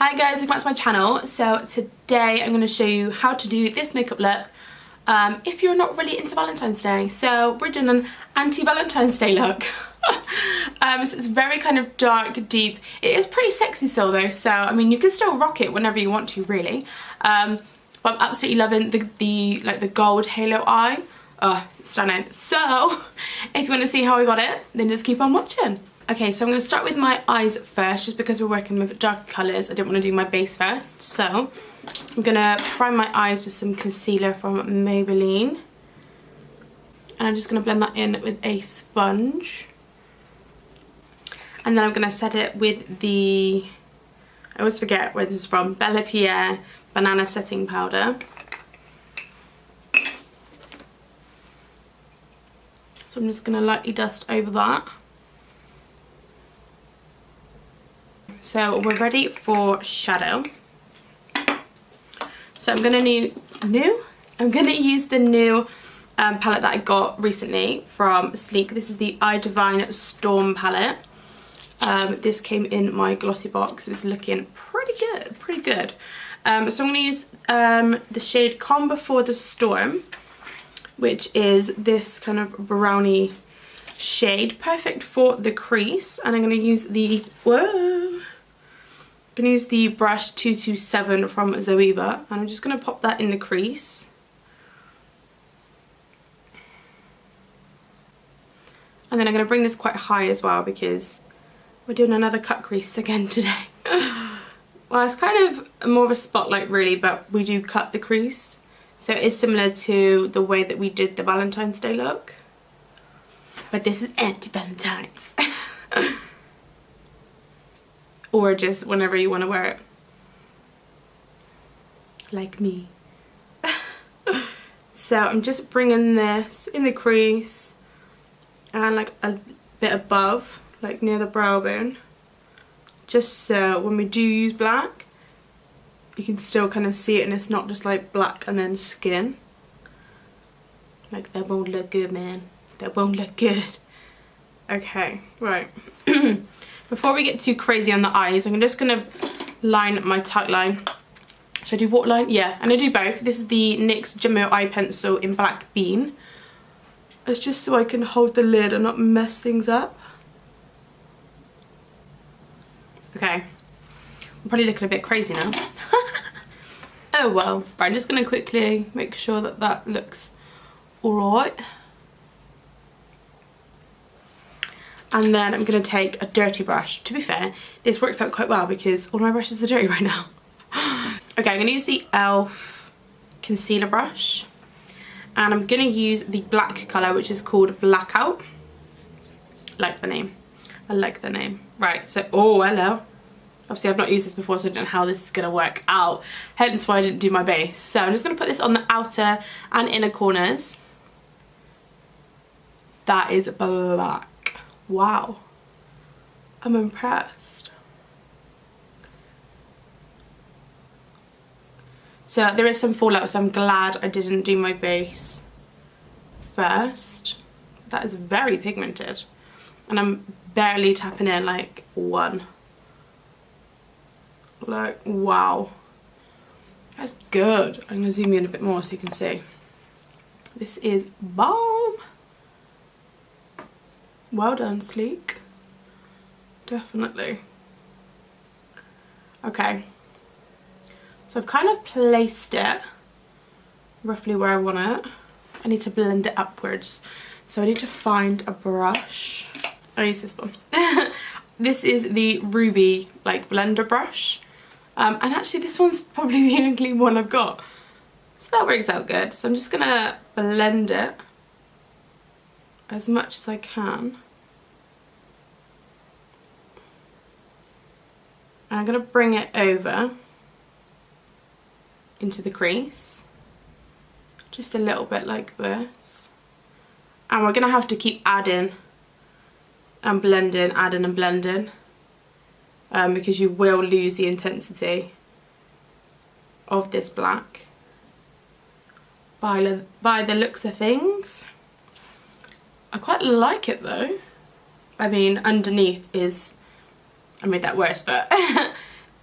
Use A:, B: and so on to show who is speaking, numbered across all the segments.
A: Hi guys, welcome back to my channel. So today I'm going to show you how to do this makeup look if you're not really into Valentine's Day. So we're doing an anti-Valentine's Day look. So it's very kind of dark, deep. It is pretty sexy still though, so I mean you can still rock it whenever you want to really. But I'm absolutely loving the gold halo eye. Oh, it's stunning. So if you want to see how I got it, then just keep on watching. Okay, so I'm going to start with my eyes first, just because we're working with dark colours. I didn't want to do my base first. So I'm going to prime my eyes with some concealer from Maybelline. And I'm just going to blend that in with a sponge. And then I'm going to set it with the, I always forget where this is from, Bellapeire Banana Setting Powder. So I'm just going to lightly dust over that. So we're ready for shadow. So I'm gonna use the new palette that I got recently from Sleek. This is the Eye Storm palette. This came in my glossy box. It's looking pretty good. So I'm gonna use the shade Calm Before the Storm, which is this kind of brownie shade, perfect for the crease. And I'm gonna use the brush 227 from Zoeva, and I'm just going to pop that in the crease. And then I'm going to bring this quite high as well, because we're doing another cut crease again today. Well, it's kind of more of a spotlight really, but we do cut the crease. So it is similar to the way that we did the Valentine's Day look. But this is anti-Valentines. Or just whenever you want to wear it. Like me. So I'm just bringing this in the crease and like a bit above, like near the brow bone. Just so when we do use black, you can still kind of see it and it's not just like black and then skin. Like that won't look good, man. That won't look good. Okay, right. Before we get too crazy on the eyes, I'm just going to line my tight line. Should I do waterline? Yeah, and I do both. This is the NYX Jumbo Eye Pencil in Black Bean. It's just so I can hold the lid and not mess things up. Okay. I'm probably looking a bit crazy now. Oh well. Right, I'm just going to quickly make sure that that looks alright. And then I'm going to take a dirty brush. To be fair, this works out quite well because all my brushes are dirty right now. Okay, I'm going to use the e.l.f. concealer brush. And I'm going to use the black colour, which is called Blackout. Like the name. I like the name. Right, so, oh, hello. Obviously, I've not used this before, so I don't know how this is going to work out. Hence why I didn't do my base. So I'm just going to put this on the outer and inner corners. That is black. Wow, I'm impressed. So there is some fallout, so I'm glad I didn't do my base first. That is very pigmented. And I'm barely tapping in like one. Like, wow. That's good. I'm gonna zoom in a bit more so you can see. This is bomb. Well done, Sleek. Definitely. Okay. So I've kind of placed it roughly where I want it. I need to blend it upwards. So I need to find a brush. I'll use this one. This is the Ruby like blender brush. And actually this one's probably the only one I've got. So that works out good. So I'm just gonna blend it as much as I can. And I'm going to bring it over into the crease. Just a little bit like this. And we're going to have to keep adding and blending, adding and blending. Because you will lose the intensity of this black. By the looks of things. I quite like it though. I mean, underneath is, I made that worse, but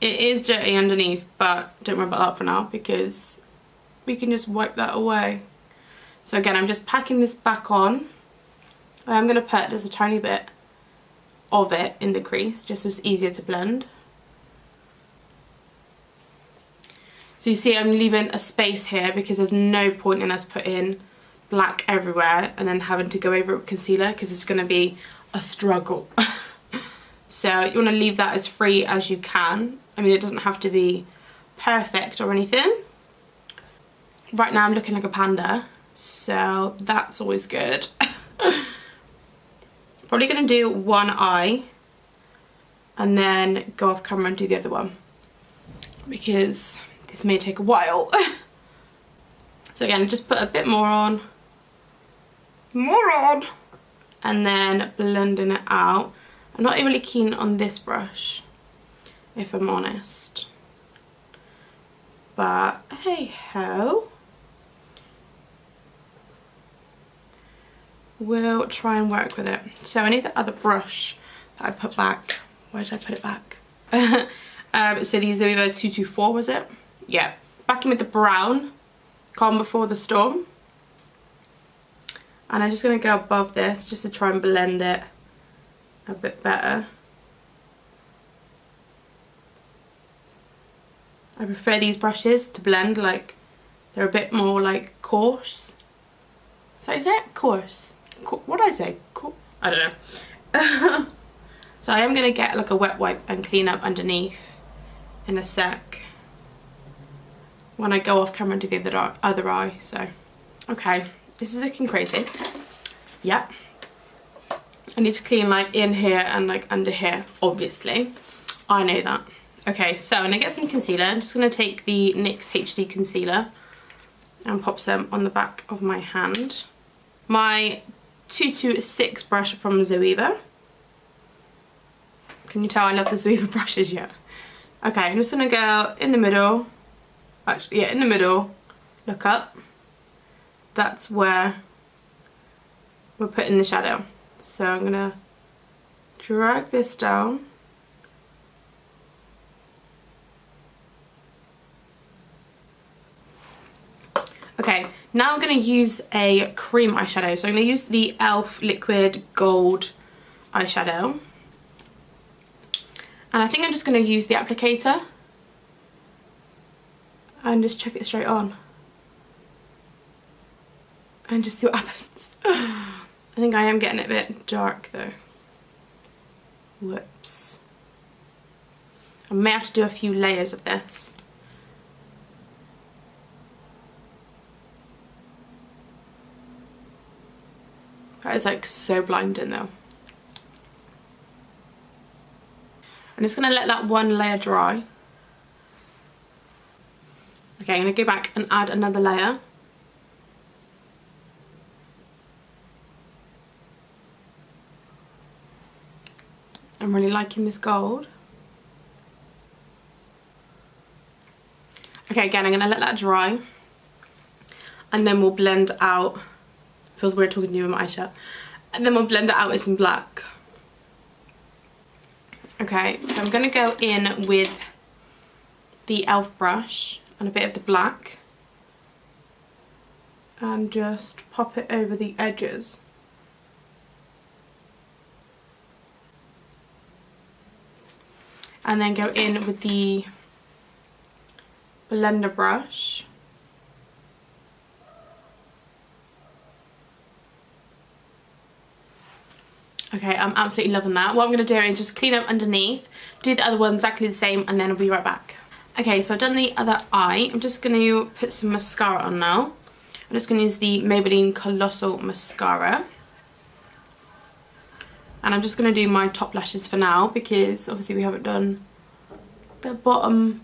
A: It is dirty underneath, but don't worry about that for now because we can just wipe that away. So again, I'm just packing this back on. I'm going to put just a tiny bit of it in the crease just so it's easier to blend. So you see I'm leaving a space here because there's no point in us putting black everywhere and then having to go over it with concealer because it's going to be a struggle. So you want to leave that as free as you can. I mean, it doesn't have to be perfect or anything. Right now I'm looking like a panda, so that's always good. Probably going to do one eye and then go off camera and do the other one because this may take a while. So again, just put a bit more on, and then blending it out. I'm not really keen on this brush, if I'm honest, but hey ho, we'll try and work with it. So I need the other brush that I put back. Where did I put it back? So the Zoeva 224, was it? Yeah, back in with the brown, Calm Before the Storm. And I'm just going to go above this just to try and blend it a bit better. I prefer these brushes to blend, like they're a bit more like coarse. Is that how you say it? Coarse. What did I say? I don't know. So I am going to get like a wet wipe and clean up underneath in a sec when I go off camera and do the other eye. So okay, this is looking crazy. Yep. I need to clean like in here and like under here, obviously. I know that. Okay, so I'm gonna get some concealer. I'm just gonna take the NYX HD concealer and pop some on the back of my hand. My 226 brush from Zoeva. Can you tell I love the Zoeva brushes yet? Okay, I'm just gonna go in the middle. Actually, yeah, in the middle. Look up. That's where we're putting the shadow. So I'm gonna drag this down. Okay, now I'm going to use a cream eyeshadow. So I'm going to use the e.l.f. Liquid Gold eyeshadow. And I think I'm just going to use the applicator and just chuck it straight on. And just see what happens. I think I am getting it a bit dark though. Whoops. I may have to do a few layers of this. That is like so blinding though. I'm just going to let that one layer dry. Okay, I'm going to go back and add another layer. I'm really liking this gold. Okay, again, I'm going to let that dry. And then we'll blend out. Feels weird talking to you in my eyeshadow. And then we'll blend it out with some black. Okay, so I'm going to go in with the e.l.f. brush and a bit of the black. And just pop it over the edges. And then go in with the blender brush. Okay, I'm absolutely loving that. What I'm going to do is just clean up underneath, do the other one exactly the same, and then I'll be right back. Okay, so I've done the other eye. I'm just going to put some mascara on now. I'm just going to use the Maybelline Colossal mascara. And I'm just going to do my top lashes for now because obviously we haven't done the bottom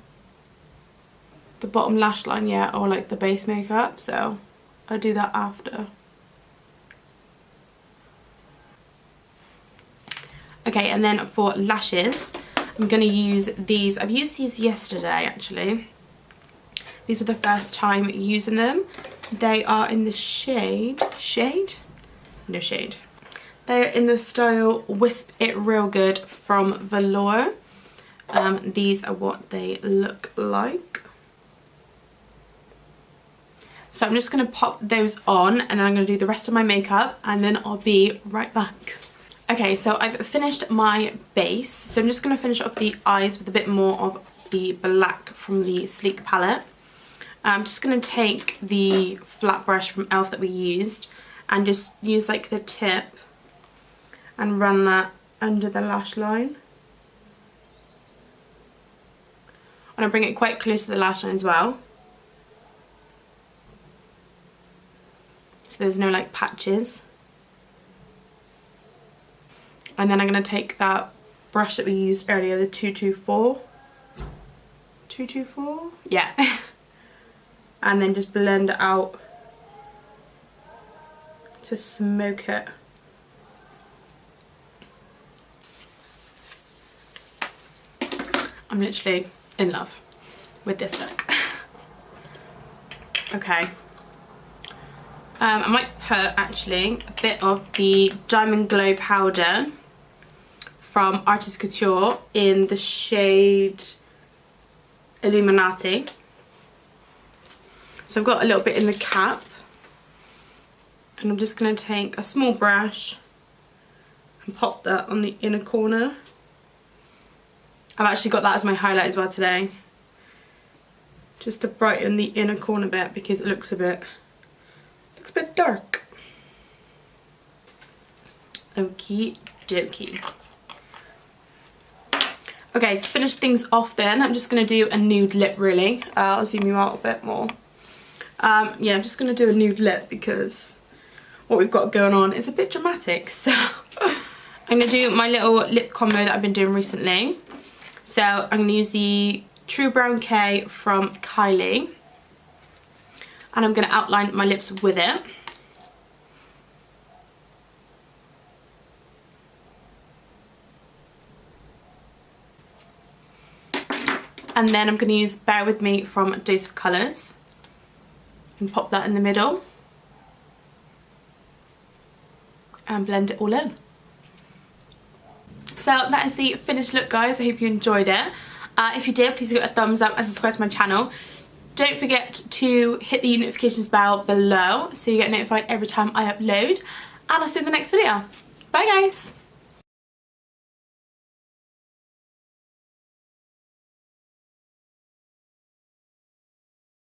A: lash line yet, or like the base makeup, so I'll do that after. Okay, and then for lashes, I'm going to use these. I've used these yesterday, actually. These are the first time using them. They are in the shade... No shade. They're in the style Wisp It Real Good from Velour. these are what they look like. So I'm just going to pop those on and then I'm going to do the rest of my makeup and then I'll be right back. Okay, so I've finished my base. So I'm just going to finish off the eyes with a bit more of the black from the Sleek palette. I'm just going to take the flat brush from e.l.f. that we used and just use like the tip and run that under the lash line. And I bring it quite close to the lash line as well, so there's no like patches. And then I'm going to take that brush that we used earlier, the 224, yeah, and then just blend it out to smoke it. I'm literally in love with this look. Okay. I might put actually a bit of the Diamond Glow powder from Artist Couture in the shade Illuminati. So I've got a little bit in the cap and I'm just going to take a small brush and pop that on the inner corner. I've actually got that as my highlight as well today, just to brighten the inner corner bit because it looks a bit dark. Okie dokie. Okay, to finish things off then, I'm just going to do a nude lip really. I'll zoom you out a bit more. Yeah, I'm just going to do a nude lip because what we've got going on is a bit dramatic. So I'm going to do my little lip combo that I've been doing recently. So I'm going to use the True Brown K from Kylie. And I'm going to outline my lips with it. And then I'm going to use Bear With Me from Dose of Colours. And pop that in the middle. And blend it all in. So that is the finished look, guys. I hope you enjoyed it. If you did, please give it a thumbs up and subscribe to my channel. Don't forget to hit the notifications bell below so you get notified every time I upload. And I'll see you in the next video. Bye, guys.